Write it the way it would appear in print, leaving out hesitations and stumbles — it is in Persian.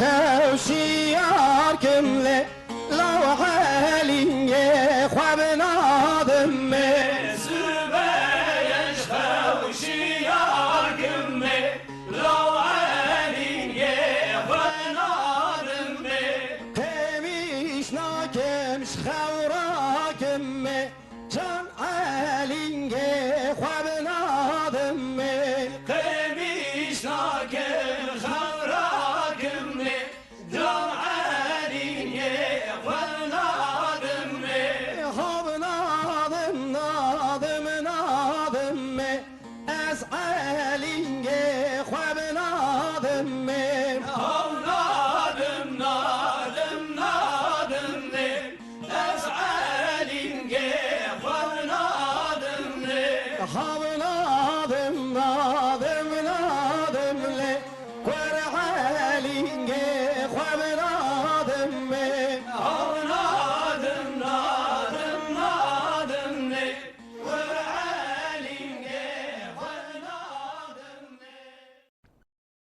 خوشیار کمله لو حالینگه خواب نادمه زبایش خوشیار کمله لو حالینگه خواب نادمه کمیش ناکمش خورا کمه جان حالینگه خواب نادمه قمیش ناکم خوراکمه جان علیه ولادمه خواب نادم نادم نادمه از حالینگه خواب نادمه اولادم نادم نادمه از علیه ولادمه خواب نادم نادم